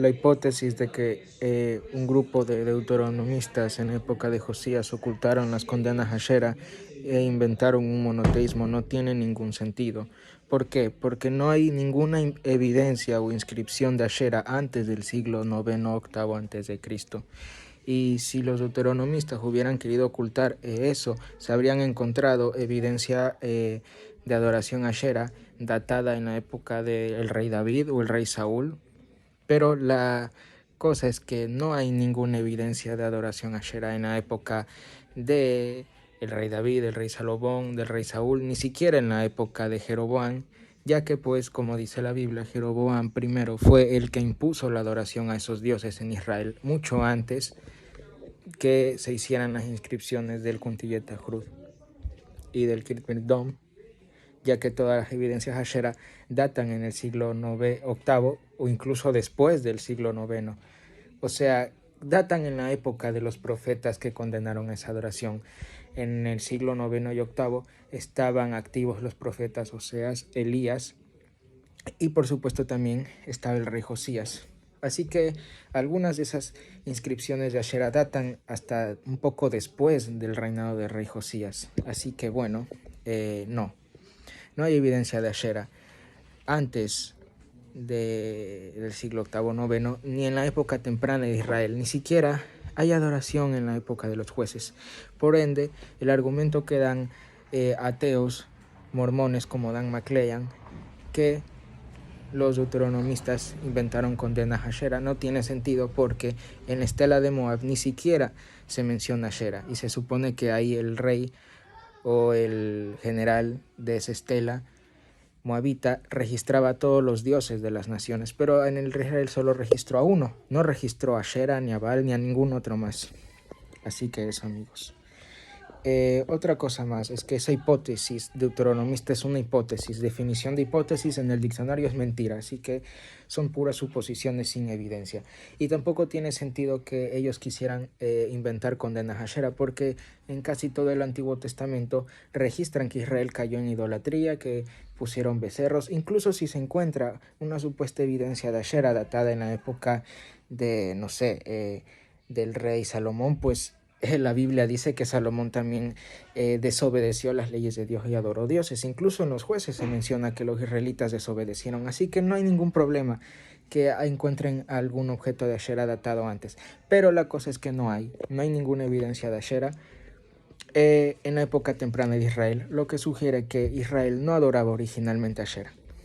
La hipótesis de que un grupo de deuteronomistas en época de Josías ocultaron las condenas Ashera e inventaron un monoteísmo no tiene ningún sentido. ¿Por qué? Porque no hay ninguna evidencia o inscripción de Ashera antes del siglo noveno octavo antes de Cristo. Y si los deuteronomistas hubieran querido ocultar eso, se habrían encontrado evidencia de adoración Ashera datada en la época del rey David o el rey Saúl. Pero la cosa es que no hay ninguna evidencia de adoración a Ashera en la época de el rey David, el rey Salomón, del rey Saúl, ni siquiera en la época de Jeroboam, ya que pues como dice la Biblia, Jeroboam primero fue el que impuso la adoración a esos dioses en Israel, mucho antes que se hicieran las inscripciones del Kuntiyet Arut y del Kiryat Dom, ya que todas las evidencias Ashera datan en el siglo octavo o incluso después del siglo noveno. O sea, datan en la época de los profetas que condenaron esa adoración. En el siglo noveno y octavo estaban activos los profetas Oseas, Elías y por supuesto también estaba el rey Josías. Así que algunas de esas inscripciones de Ashera datan hasta un poco después del reinado del rey Josías. Así que bueno, no hay evidencia de Ashera antes del siglo octavo noveno, ni en la época temprana de Israel, ni siquiera hay adoración en la época de los jueces. Por ende, el argumento que dan ateos, mormones como Dan McClellan, que los deuteronomistas inventaron condenas a Ashera, no tiene sentido porque en la estela de Moab ni siquiera se menciona Ashera y se supone que ahí el rey o el general de esa estela moabita registraba a todos los dioses de las naciones, pero en el Israel solo registró a uno, no registró a Ashera, ni a Baal, ni a ningún otro más. Así que eso, amigos. Otra cosa más es que esa hipótesis deuteronomista es una hipótesis. Definición de hipótesis en el diccionario es mentira, así que son puras suposiciones sin evidencia. Y tampoco tiene sentido que ellos quisieran inventar condenas a Ashera, porque en casi todo el Antiguo Testamento registran que Israel cayó en idolatría, que pusieron becerros. Incluso si se encuentra una supuesta evidencia de Ashera datada en la época de, no sé, del rey Salomón, pues la Biblia dice que Salomón también desobedeció las leyes de Dios y adoró dioses. Incluso en los jueces se menciona que los israelitas desobedecieron. Así que no hay ningún problema que encuentren algún objeto de Ashera datado antes. Pero la cosa es que no hay ninguna evidencia de Ashera en la época temprana de Israel, lo que sugiere que Israel no adoraba originalmente a Ashera.